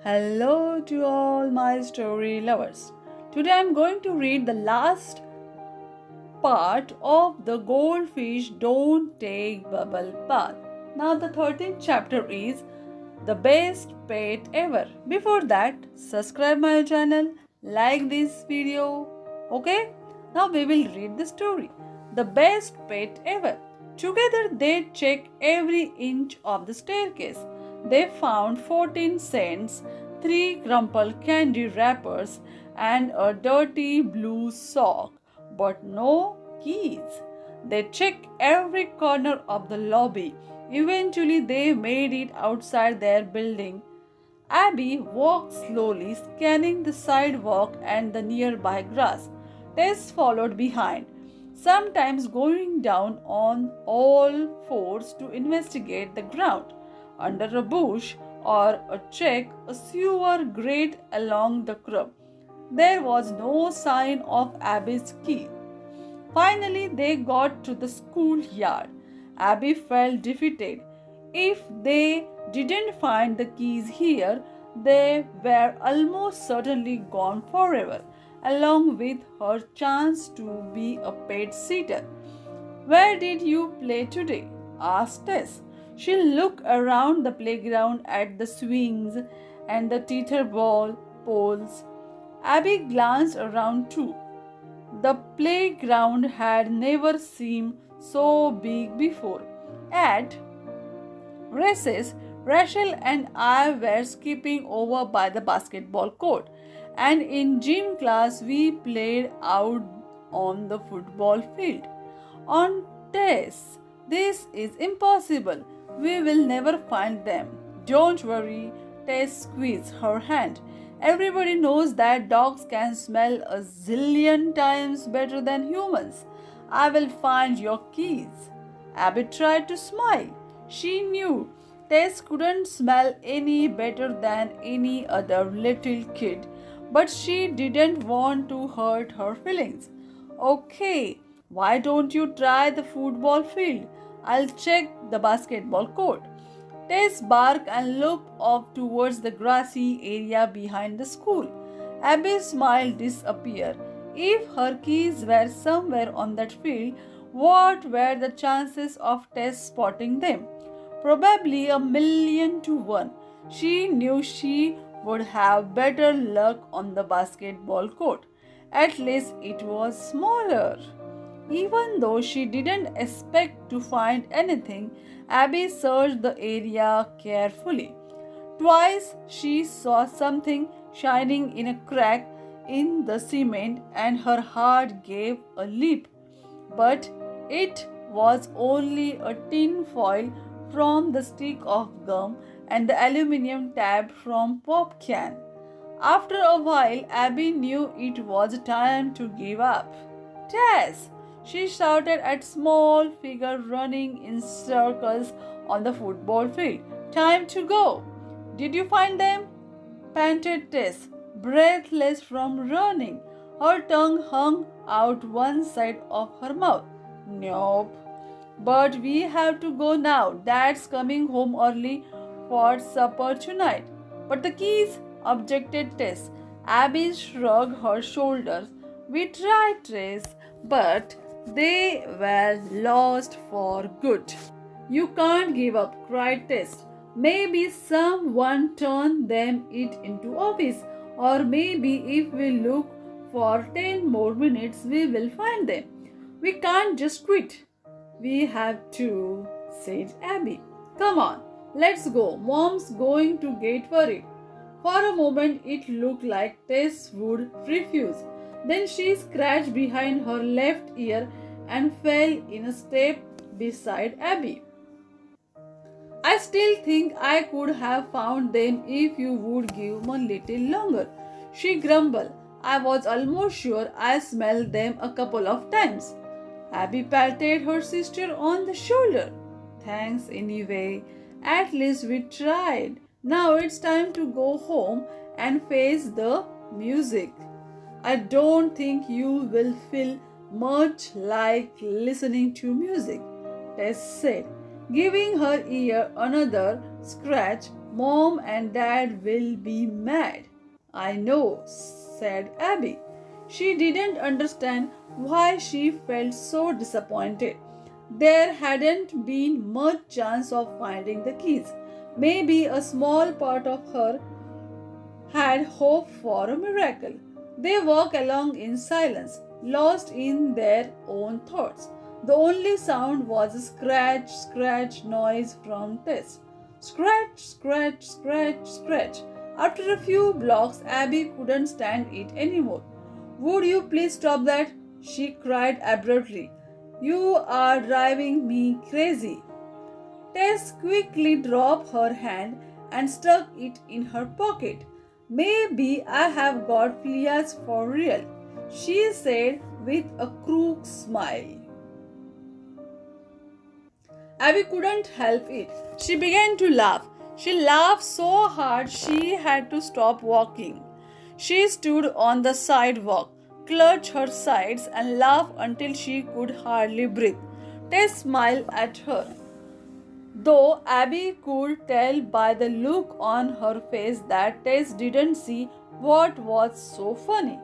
Hello to all my story lovers. Today I'm going to read the last part of The Goldfish Don't Take Bubble Bath. Now, the 13th chapter is The Best Pet Ever. Before that, subscribe my channel, like this video. Okay? Now we will read the story. The Best Pet Ever. Together they check every inch of the staircase. They found 14 cents, 3 crumpled candy wrappers, and a dirty blue sock, but no keys. They checked every corner of the lobby. Eventually, they made it outside their building. Abby walked slowly, scanning the sidewalk and the nearby grass. Tess followed behind, sometimes going down on all fours to investigate the ground. Under a bush or a check, a sewer grate along the curb. There was no sign of Abby's key. Finally, they got to the schoolyard. Abby felt defeated. If they didn't find the keys here, they were almost certainly gone forever, along with her chance to be a pet sitter. Where did you play today? Asked Tess. She looked around the playground at the swings and the teeter-ball poles. Abby glanced around too. The playground had never seemed so big before. At recess, Rachel and I were skipping over by the basketball court, and in gym class, we played out on the football field. On Tess, this is impossible. We will never find them. Don't worry, Tess squeezed her hand. Everybody knows that dogs can smell a zillion times better than humans. I will find your keys. Abby tried to smile. She knew Tess couldn't smell any better than any other little kid, but she didn't want to hurt her feelings. Okay, why don't you try the football field? I'll check the basketball court. Tess barked and looked off towards the grassy area behind the school. Abby's smile disappeared. If her keys were somewhere on that field, what were the chances of Tess spotting them? Probably 1,000,000 to 1. She knew she would have better luck on the basketball court. At least it was smaller. Even though she didn't expect to find anything, Abby searched the area carefully. Twice she saw something shining in a crack in the cement and her heart gave a leap. But it was only a tin foil from the stick of gum and the aluminium tab from pop can. After a while, Abby knew it was time to give up. Tess! She shouted at small figure running in circles on the football field. Time to go! Did you find them? Panted Tess, breathless from running. Her tongue hung out one side of her mouth. Nope. But we have to go now. Dad's coming home early for supper tonight. But the keys, objected Tess. Abby shrugged her shoulders. We tried, Tess, but they were lost for good. You can't give up, cried Tess. Maybe someone turned them it into office, or maybe if we look for 10 more minutes, we will find them. We can't just quit. We have to, said Abby. Come on, let's go. Mom's going to get worried. For a moment, it looked like Tess would refuse. Then she scratched behind her left ear and fell in a step beside Abby. I still think I could have found them if you would give a little longer, she grumbled. I was almost sure I smelled them a couple of times. Abby patted her sister on the shoulder. Thanks anyway. At least we tried. Now it's time to go home and face the music. I don't think you will feel much like listening to music, Tess said, giving her ear another scratch. Mom and Dad will be mad. I know, said Abby. She didn't understand why she felt so disappointed. There hadn't been much chance of finding the keys. Maybe a small part of her had hope for a miracle. They walked along in silence, lost in their own thoughts. The only sound was a scratch, scratch noise from Tess. Scratch, scratch, scratch, scratch. After a few blocks, Abby couldn't stand it anymore. Would you please stop that? She cried abruptly. You are driving me crazy. Tess quickly dropped her hand and stuck it in her pocket. Maybe I have got fleas for real, she said with a crooked smile. Abby couldn't help it. She began to laugh. She laughed so hard she had to stop walking. She stood on the sidewalk, clutched her sides, and laughed until she could hardly breathe. Tess smiled at her, though Abby could tell by the look on her face that Tess didn't see what was so funny.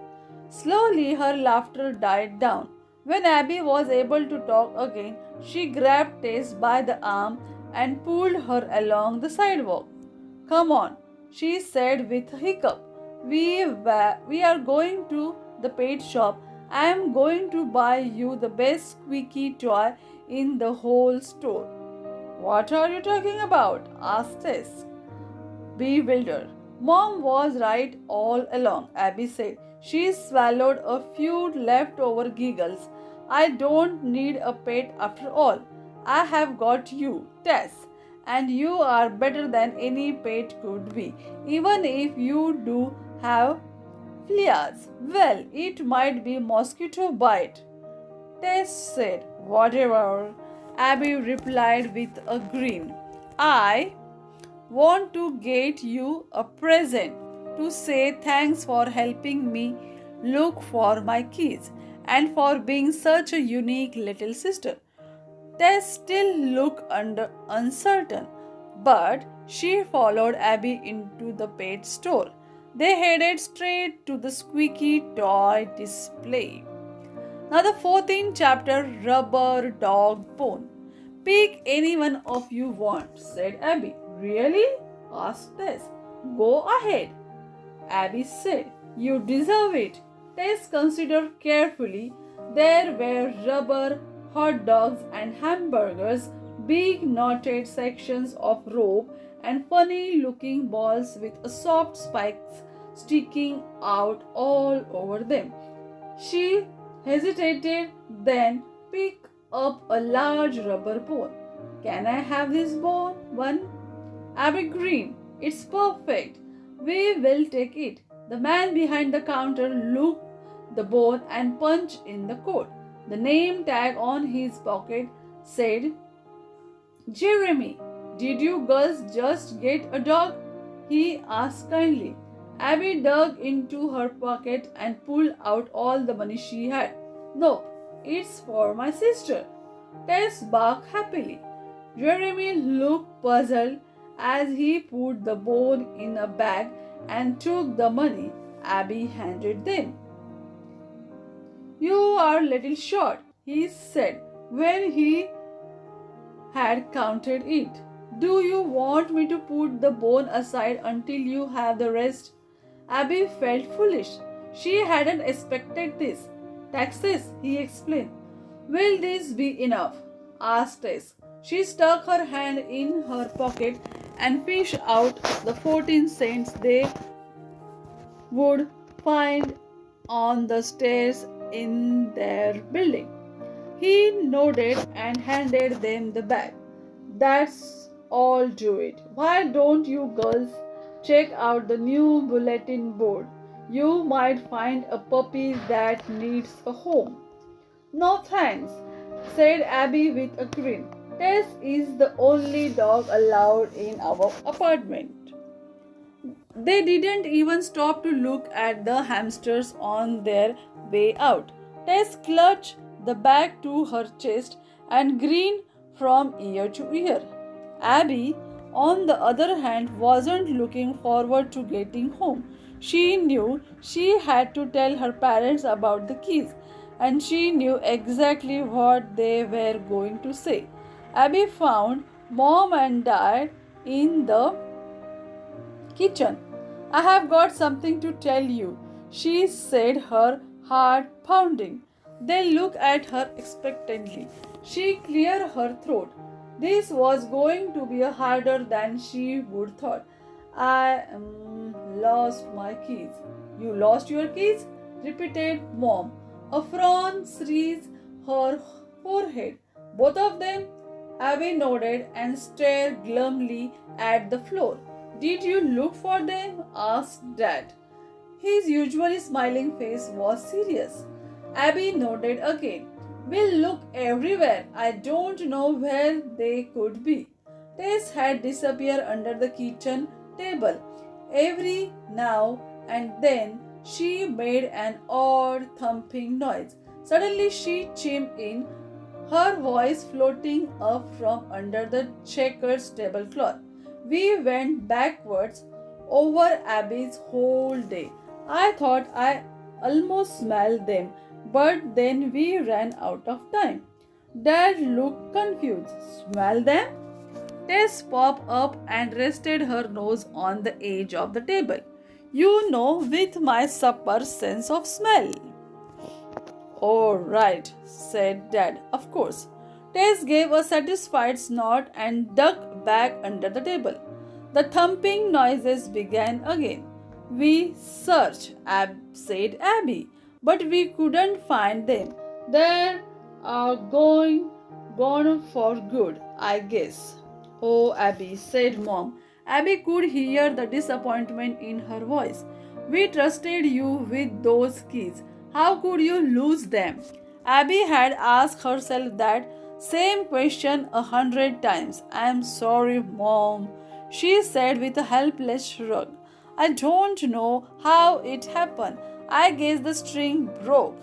Slowly her laughter died down. When Abby was able to talk again, she grabbed Tess by the arm and pulled her along the sidewalk. Come on, she said with a hiccup. We are going to the pet shop. I am going to buy you the best squeaky toy in the whole store. What are you talking about? Asked Tess, bewildered. Mom was right all along, Abby said. She swallowed a few leftover giggles. I don't need a pet after all. I have got you, Tess, and you are better than any pet could be, even if you do have fleas. Well, it might be mosquito bite. Tess said, whatever. Abby replied with a grin. I want to get you a present to say thanks for helping me look for my keys and for being such a unique little sister. Tess still looked uncertain, but she followed Abby into the pet store. They headed straight to the squeaky toy display. Now the 14th chapter, Rubber Dog Bone. Pick any one of you want, said Abby. Really? Asked Tess. Go ahead. Abby said. You deserve it. Tess considered carefully. There were rubber, hot dogs and hamburgers, big knotted sections of rope and funny looking balls with soft spikes sticking out all over them. She hesitated, then picked up a large rubber ball. Can I have this one? Abby grinned. It's perfect. We will take it. The man behind the counter looked the bone and punched in the code. The name tag on his pocket said, Jeremy, did you girls just get a dog? He asked kindly. Abby dug into her pocket and pulled out all the money she had. No, it's for my sister. Tess barked happily. Jeremy looked puzzled as he put the bone in a bag and took the money Abby handed them. You are a little short, he said when he had counted it. Do you want me to put the bone aside until you have the rest? Abby felt foolish. She hadn't expected this. Taxes, he explained. Will this be enough? Asked Tess. She stuck her hand in her pocket and fished out the 14 cents they would find on the stairs in their building. He nodded and handed them the bag. That's all, do it. Why don't you girls check out the new bulletin board? You might find a puppy that needs a home. No thanks, said Abby with a grin. Tess is the only dog allowed in our apartment. They didn't even stop to look at the hamsters on their way out. Tess clutched the bag to her chest and grinned from ear to ear. Abby on the other hand, wasn't looking forward to getting home. She knew she had to tell her parents about the keys, and she knew exactly what they were going to say. Abby found mom and dad in the kitchen. I have got something to tell you, she said, her heart pounding. They looked at her expectantly. She cleared her throat. This was going to be harder than she would thought. I lost my keys. You lost your keys? Repeated mom. A frown creased her forehead. Both of them? Abby nodded and stared glumly at the floor. Did you look for them? Asked Dad. His usually smiling face was serious. Abby nodded again. We'll look everywhere. I don't know where they could be. Tess had disappeared under the kitchen table. Every now and then she made an odd thumping noise. Suddenly she chimed in, her voice floating up from under the checkered tablecloth. We went backwards over Abby's whole day. I thought I almost smelled them, but then we ran out of time. Dad looked confused. Smell them? Tess popped up and rested her nose on the edge of the table. You know, with my supper sense of smell. All right, said Dad. Of course. Tess gave a satisfied snort and ducked back under the table. The thumping noises began again. We searched, said Abby, but we couldn't find them. They are gone for good, I guess. Oh, Abby, said Mom. Abby could hear the disappointment in her voice. We trusted you with those keys. How could you lose them? Abby had asked herself that same question 100 times. I'm sorry, Mom, she said with a helpless shrug. I don't know how it happened. I guess the string broke.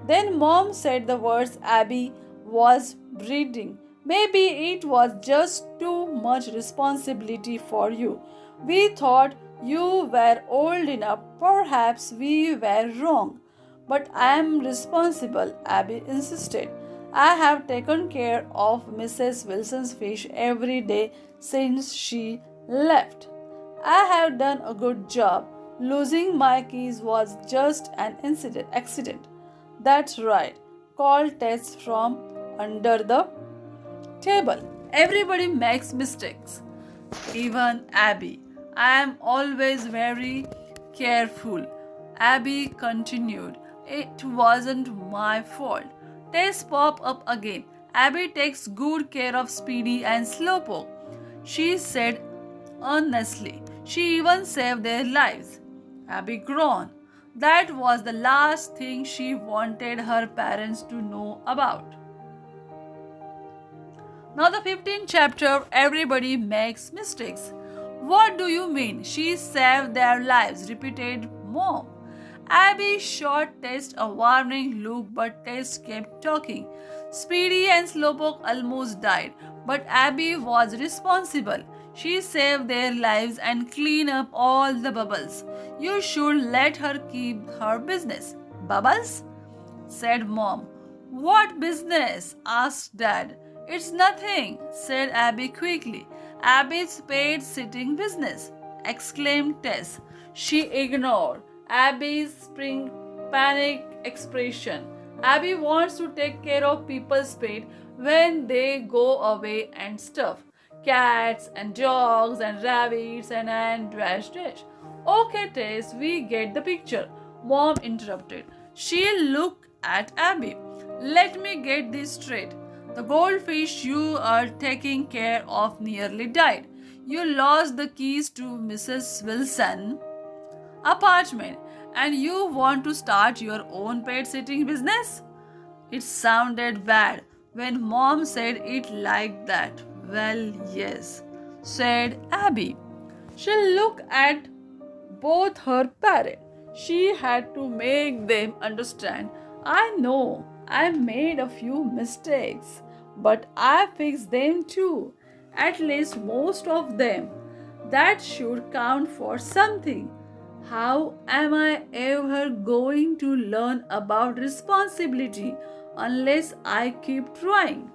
Then Mom said the words Abby was breathing. Maybe it was just too much responsibility for you. We thought you were old enough. Perhaps we were wrong. But I am responsible, Abby insisted. I have taken care of Mrs. Wilson's fish every day since she left. I have done a good job. Losing my keys was just an accident. That's right, called Tess from under the table. Everybody makes mistakes, even Abby. I am always very careful. Abby continued. It wasn't my fault. Tess popped up again. Abby takes good care of Speedy and Slowpoke, she said earnestly. She even saved their lives. Abby groaned. That was the last thing she wanted her parents to know about. Now the 15th chapter, everybody makes mistakes. What do you mean? She saved their lives, repeated Mom. Abby shot Tess a warning look, but Tess kept talking. Speedy and Slowpoke almost died, but Abby was responsible. She saved their lives and cleaned up all the bubbles. You should let her keep her business. Bubbles? Said Mom. What business? Asked Dad. It's nothing, said Abby quickly. Abby's paid sitting business, exclaimed Tess. She ignored Abby's spring panic expression. Abby wants to take care of people's pet when they go away and stuff. Cats and dogs and rabbits and dash dash. Okay, Tess, we get the picture, Mom interrupted. She looked at Abby. Let me get this straight. The goldfish you are taking care of nearly died. You lost the keys to Mrs. Wilson's apartment and you want to start your own pet sitting business? It sounded bad when Mom said it like that. Well, yes, said Abby. She looked at both her parents. She had to make them understand. I know I made a few mistakes, but I fixed them too. At least most of them. That should count for something. How am I ever going to learn about responsibility unless I keep trying?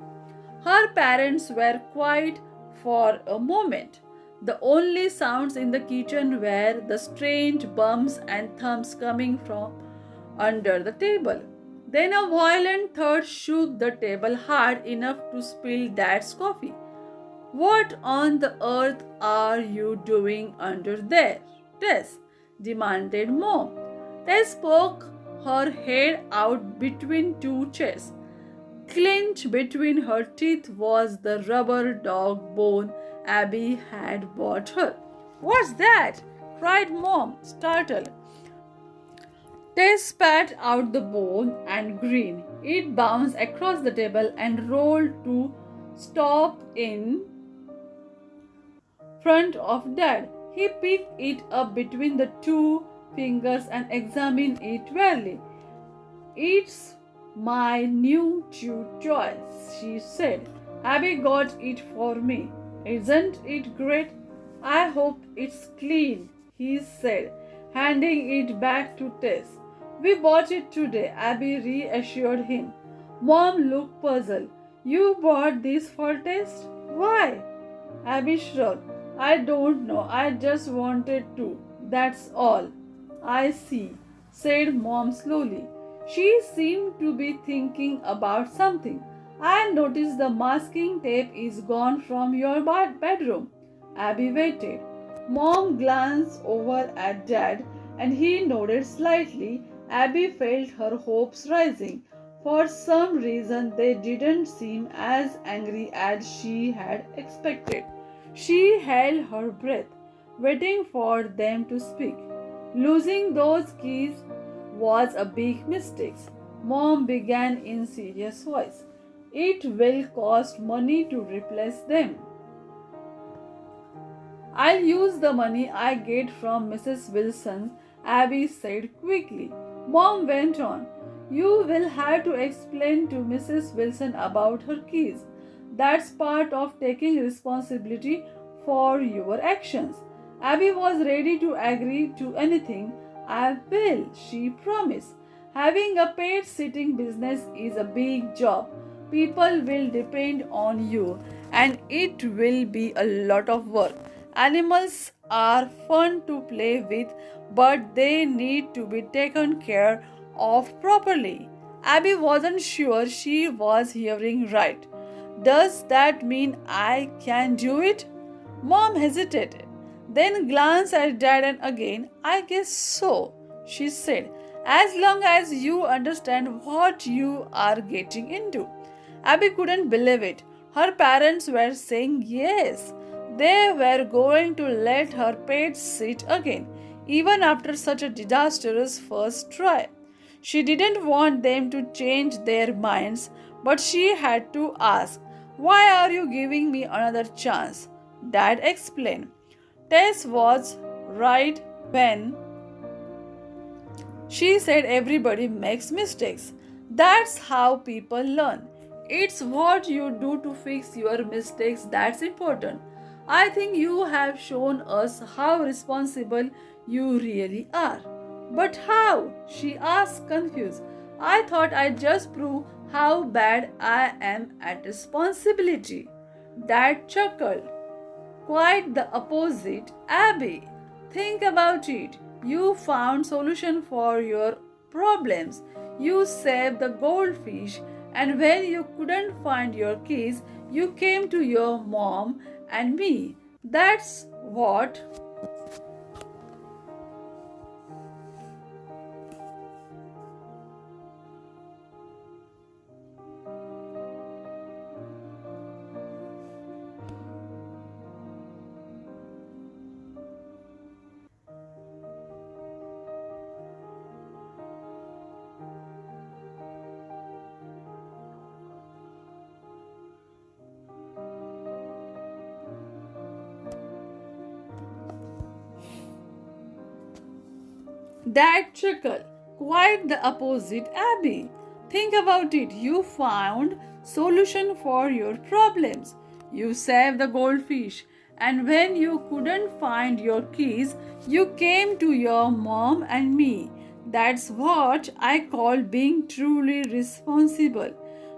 Her parents were quiet for a moment. The only sounds in the kitchen were the strange bumps and thumps coming from under the table. Then a violent thud shook the table hard enough to spill Dad's coffee. What on the earth are you doing under there, Tess? Demanded Mom. Tess poked her head out between two chairs. Clenched between her teeth was the rubber dog bone Abby had bought her. What's that? Cried Mom, startled. Tess spat out the bone and grinned. It bounced across the table and rolled to stop in front of Dad. He picked it up between the two fingers and examined it warily. It's my new chew toy, she said. Abby got it for me. Isn't it great? I hope it's clean, he said, handing it back to Tess. We bought it today, Abby reassured him. Mom looked puzzled. You bought this for Tess? Why? Abby shrugged. I don't know. I just wanted to. That's all. I see, said Mom slowly. She seemed to be thinking about something. I noticed the masking tape is gone from your bedroom. Abby waited. Mom glanced over at Dad and he nodded slightly. Abby felt her hopes rising. For some reason, they didn't seem as angry as she had expected. She held her breath, waiting for them to speak. Losing those keys was a big mistake. Mom began in serious voice. It will cost money to replace them. I'll use the money I get from Mrs. Wilson, Abby said quickly. Mom went on. You will have to explain to Mrs. Wilson about her keys. That's part of taking responsibility for your actions. Abby was ready to agree to anything. I will, she promised. Having a pet sitting business is a big job. People will depend on you and it will be a lot of work. Animals are fun to play with, but they need to be taken care of properly. Abby wasn't sure she was hearing right. Does that mean I can do it? Mom hesitated, then glanced at Dad and again. I guess so, she said, as long as you understand what you are getting into. Abby couldn't believe it. Her parents were saying yes. They were going to let her pets sit again, even after such a disastrous first try. She didn't want them to change their minds, but she had to ask, why are you giving me another chance? Dad explained. Tess was right when she said everybody makes mistakes. That's how people learn. It's what you do to fix your mistakes that's important. I think you have shown us how responsible you really are. But how? She asked, confused. I thought I'd just prove how bad I am at responsibility. Dad chuckled. Quite the opposite, Abby. Think about it. You found solution for your problems. You saved the goldfish, and when you couldn't find your keys, you came to your mom and me. That's what. Dad chuckled. Quite the opposite, Abby. Think about it. You found solution for your problems. you saved the goldfish. And when you couldn't find your keys, you came to your mom and me. That's what I call being truly responsible.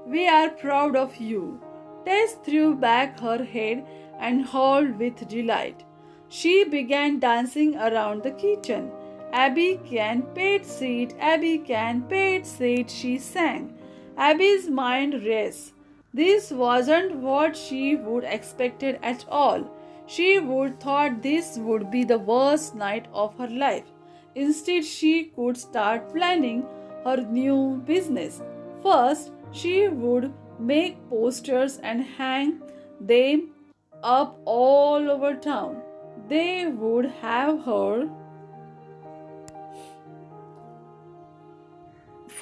We are proud of you. Tess threw back her head and howled with delight. She began dancing around the kitchen. Abby can pet seat, Abby can pet seat, she sang. Abby's mind raced. This wasn't what she would expected at all. She would thought this would be the worst night of her life. Instead, she could start planning her new business. First, she would make posters and hang them up all over town. They would have her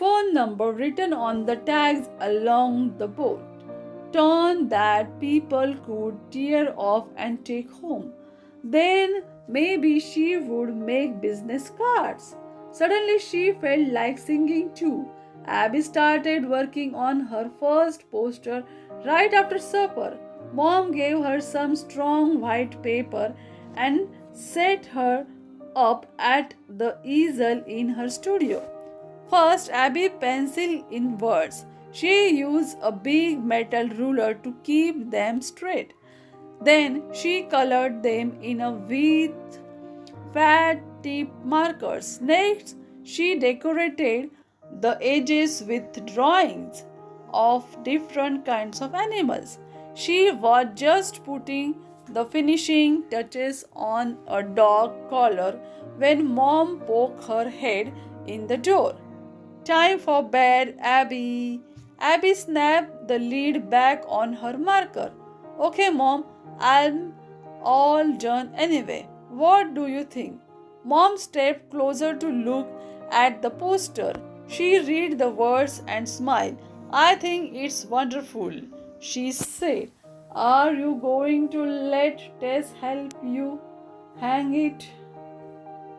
phone number written on the tags along the boat, torn that people could tear off and take home. Then maybe she would make business cards. Suddenly she felt like singing too. Abby started working on her first poster right after supper. Mom gave her some strong white paper and set her up at the easel in her studio. First, Abby penciled in words. She used a big metal ruler to keep them straight. Then she colored them in with fat tip markers. Next, she decorated the edges with drawings of different kinds of animals. She was just putting the finishing touches on a dog collar when Mom poked her head in the door. Time for bed, Abby. Abby snapped the lid back on her marker. Okay, Mom, I'm all done anyway. What do you think? Mom stepped closer to look at the poster. She read the words and smiled. I think it's wonderful, she said. Are you going to let Tess help you hang it?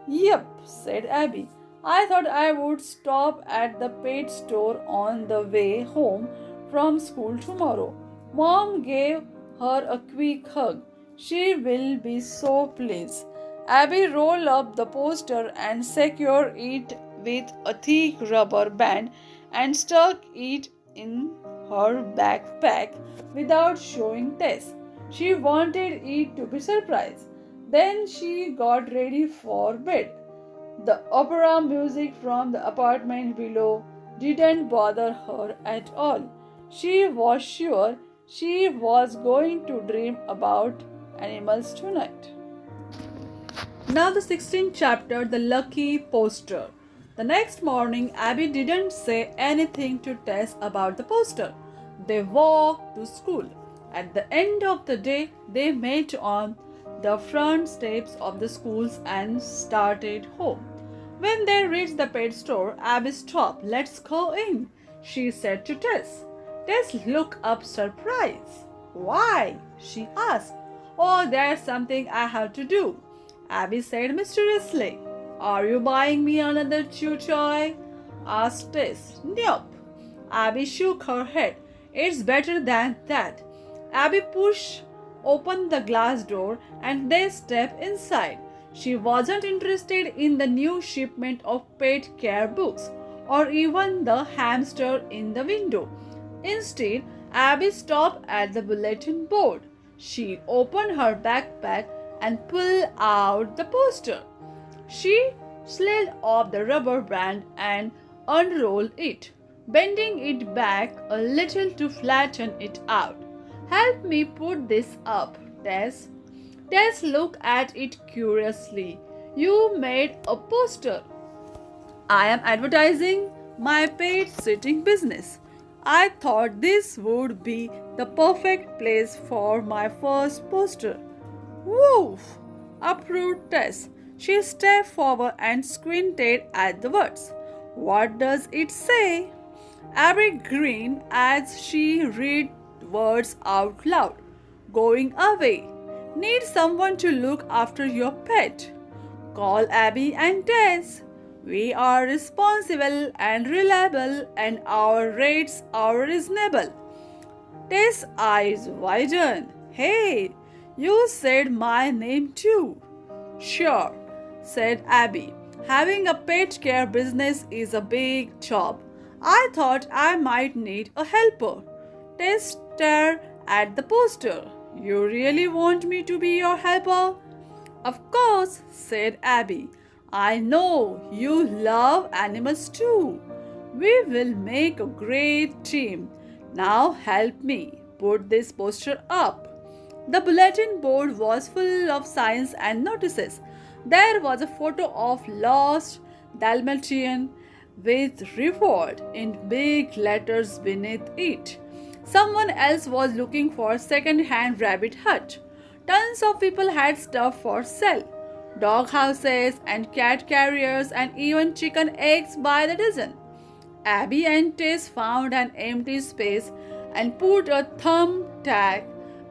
Yep, said Abby. I thought I would stop at the pet store on the way home from school tomorrow. Mom gave her a quick hug. She will be so pleased. Abby rolled up the poster and secured it with a thick rubber band and stuck it in her backpack without showing Tess. She wanted it to be surprised. Then she got ready for bed. The opera music from the apartment below didn't bother her at all. She was sure she was going to dream about animals tonight. Now, the 16th chapter, The Lucky Poster. The next morning, Abby didn't say anything to Tess about the poster. They walked to school. At the end of the day, they met on the front steps of the schools and started home. When they reached the pet store, Abby stopped. Let's go in, she said to Tess. Tess looked up surprised. Why? She asked. Oh, there's something I have to do, Abby said mysteriously. Are you buying me another chew toy? Asked Tess. Nope. Abby shook her head. It's better than that. Abby pushed open the glass door and they stepped inside. She wasn't interested in the new shipment of pet care books or even the hamster in the window. Instead, Abby stopped at the bulletin board. She opened her backpack and pulled out the poster. She slid off the rubber band and unrolled it, bending it back a little to flatten it out. Help me put this up, Tess. Tess looked at it curiously. You made a poster. I am advertising my pet sitting business. I thought this would be the perfect place for my first poster. Woof! Approved Tess. She stepped forward and squinted at the words. What does it say? Abby grinned as she read words out loud. Going away. Need someone to look after your pet. Call Abby and Tess. We are responsible and reliable and our rates are reasonable. Tess' eyes widened. Hey, you said my name too. Sure, said Abby. Having a pet care business is a big job. I thought I might need a helper. Tess stared at the poster. You really want me to be your helper? Of course, said Abby. I know you love animals too. We will make a great team. Now help me put this poster up. The bulletin board was full of signs and notices. There was a photo of lost Dalmatian with reward in big letters beneath it. Someone else was looking for a second-hand rabbit hut. Tons of people had stuff for sale. Dog houses and cat carriers and even chicken eggs by the dozen. Abby and Tess found an empty space and put a thumb tag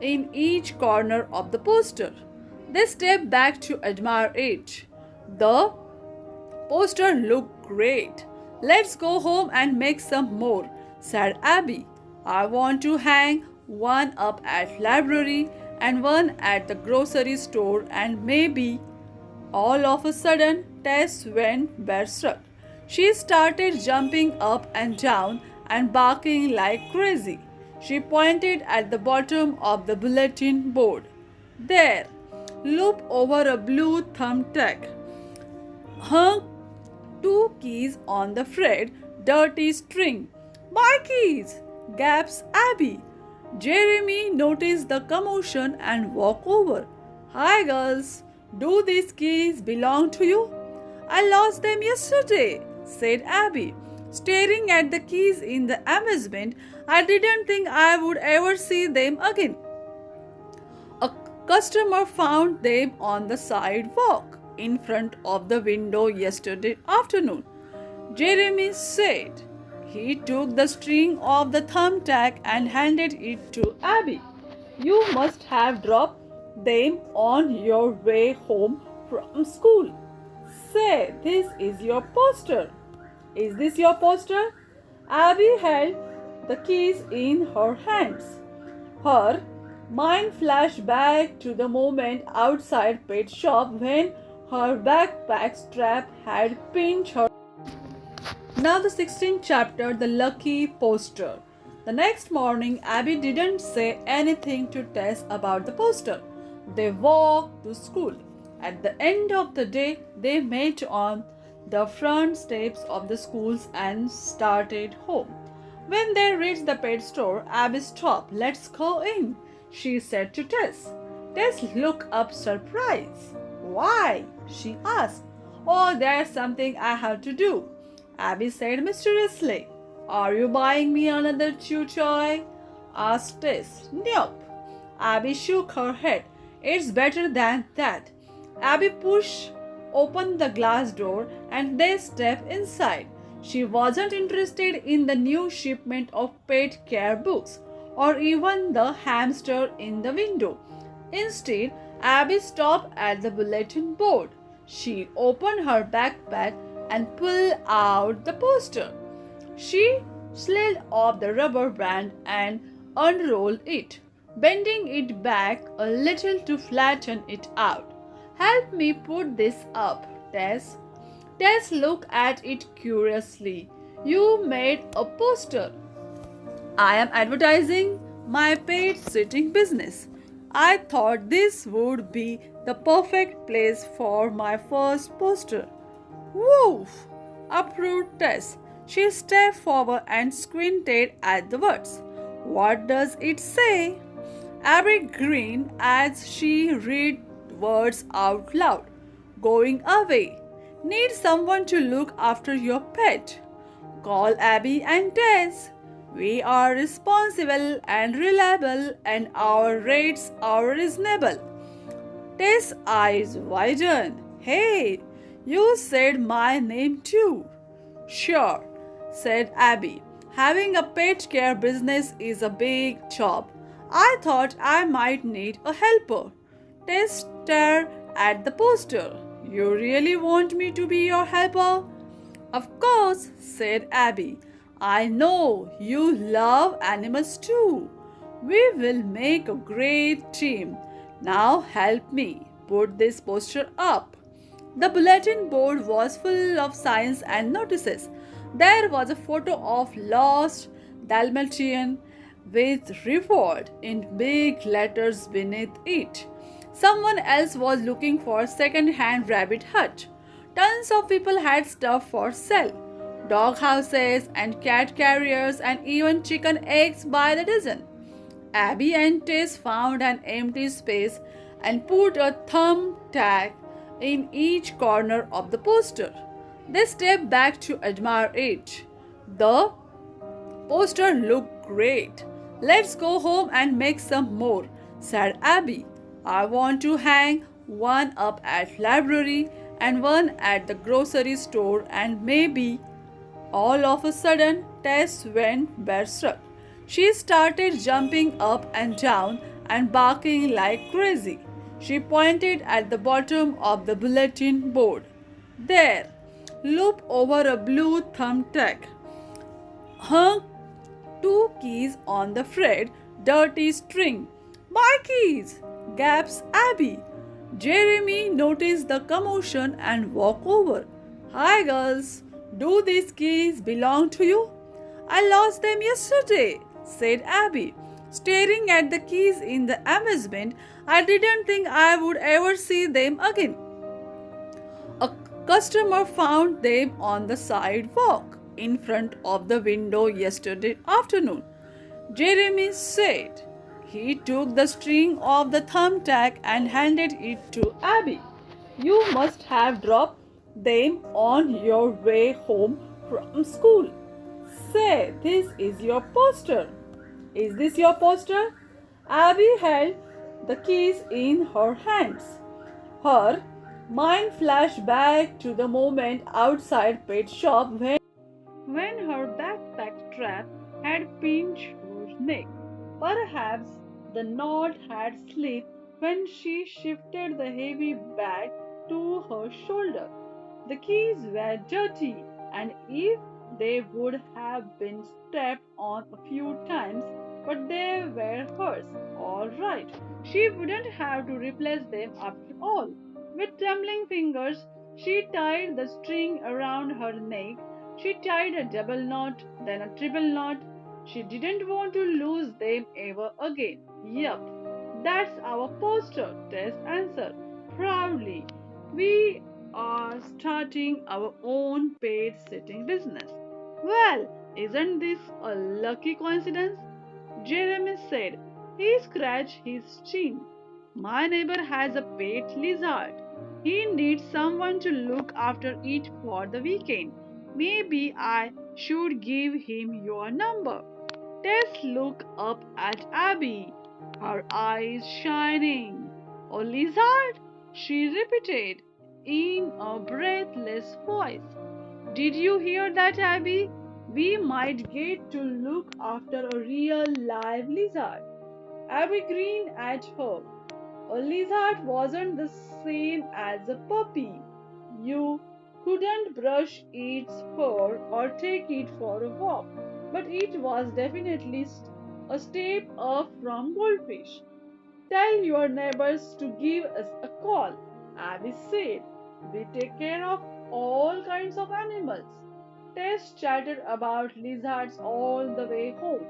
in each corner of the poster. They stepped back to admire it. The poster looked great. Let's go home and make some more, said Abby. I want to hang one up at library and one at the grocery store and maybe. All of a sudden, Tess went berserk. She started jumping up and down and barking like crazy. She pointed at the bottom of the bulletin board. There, loop over a blue thumbtack. Hung two keys on the frayed, dirty string. My keys! Gasped Abby. Jeremy noticed the commotion and walked over. Hi, girls. Do these keys belong to you? I lost them yesterday, said Abby. Staring at the keys in the amazement, I didn't think I would ever see them again. A customer found them on the sidewalk in front of the window yesterday afternoon, Jeremy said. He took the string of the thumbtack and handed it to Abby. You must have dropped them on your way home from school. Say, this is your poster. Is this your poster? Abby held the keys in her hands. Her mind flashed back to the moment outside pet shop when her backpack strap had pinched her. Now the 16th chapter, the lucky poster. The next morning, Abby didn't say anything to Tess about the poster. They walked to school. At the end of the day, they met on the front steps of the schools and started home. When they reached the pet store, Abby stopped. Let's go in, she said to Tess. Tess looked up surprised. Why? She asked. Oh, there's something I have to do, Abby said mysteriously. Are you buying me another chew toy? Asked Tess. Nope. Abby shook her head. It's better than that. Abby pushed open the glass door and they stepped inside. She wasn't interested in the new shipment of pet care books or even the hamster in the window. Instead, Abby stopped at the bulletin board. She opened her backpack and pulled out the poster. She slid off the rubber band and unrolled it, bending it back a little to flatten it out. Help me put this up, Tess. Tess looked at it curiously. You made a poster. I am advertising my pet sitting business. I thought this would be the perfect place for my first poster. Woof! Approved Tess. She stepped forward and squinted at the words. What does it say? Abby grinned as she read words out loud. Going away. Need someone to look after your pet. Call Abby and Tess. We are responsible and reliable and our rates are reasonable. Tess' eyes widened. Hey, you said my name too. Sure, said Abby. Having a pet care business is a big job. I thought I might need a helper. Tess stared at the poster. You really want me to be your helper? Of course, said Abby. I know you love animals too. We will make a great team. Now help me put this poster up. The bulletin board was full of signs and notices. There was a photo of lost Dalmatian with reward in big letters beneath it. Someone else was looking for second-hand rabbit hut. Tons of people had stuff for sale. Dog houses and cat carriers and even chicken eggs by the dozen. Abby and Tess found an empty space and put a thumbtack in each corner of the poster. They stepped back to admire it. The poster looked great. Let's go home and make some more, said Abby. I want to hang one up at library and one at the grocery store and maybe. All of a sudden, Tess went berserk. She started jumping up and down and barking like crazy. She pointed at the bottom of the bulletin board. There, loop over a blue thumbtack. Hung two keys on the frayed, dirty string. My keys! Gasped Abby. Jeremy noticed the commotion and walked over. Hi, girls. Do these keys belong to you? I lost them yesterday, said Abby. Staring at the keys in the amazement, I didn't think I would ever see them again. A customer found them on the sidewalk in front of the window yesterday afternoon, Jeremy said. He took the string of the thumbtack and handed it to Abby. You must have dropped them on your way home from school. Say, this is your poster. Is this your poster? Abby held the keys in her hands. Her mind flashed back to the moment outside pet shop when her backpack strap had pinched her neck. Perhaps the knot had slipped when she shifted the heavy bag to her shoulder. The keys were dirty, and if they would have been stepped on a few times, but they were hers, all right. She wouldn't have to replace them after all. With trembling fingers, she tied the string around her neck. She tied a double knot, then a triple knot. She didn't want to lose them ever again. Yup, that's our poster, Tess answered proudly. We are starting our own paid sitting business. Well, isn't this a lucky coincidence? Jeremy said. He scratched his chin. My neighbor has a pet lizard. He needs someone to look after it for the weekend. Maybe I should give him your number. Tess looked up at Abby, her eyes shining. A lizard? She repeated in a breathless voice. Did you hear that, Abby? We might get to look after a real live lizard. Abby grinned at her. A lizard wasn't the same as a puppy. You couldn't brush its fur or take it for a walk, but it was definitely a step up from goldfish. Tell your neighbors to give us a call, Abby said. We take care of all kinds of animals. Tess chatted about lizards all the way home.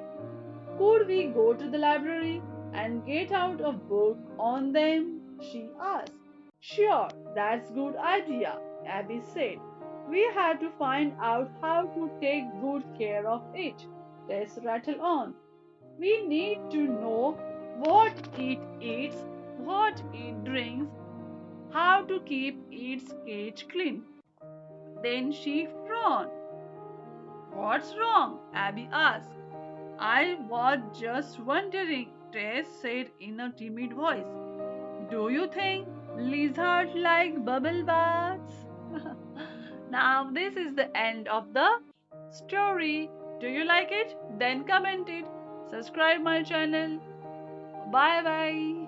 Could we go to the library and get out a book on them? She asked. Sure, that's good idea, Abby said. We have to find out how to take good care of it. Tess rattled on. We need to know what it eats, what it drinks, how to keep its cage clean. Then she frowned. What's wrong? Abby asked. I was just wondering, Tess said in a timid voice. Do you think lizards like bubble baths? Now, this is the end of the story. Do you like it? Then comment it. Subscribe my channel. Bye bye.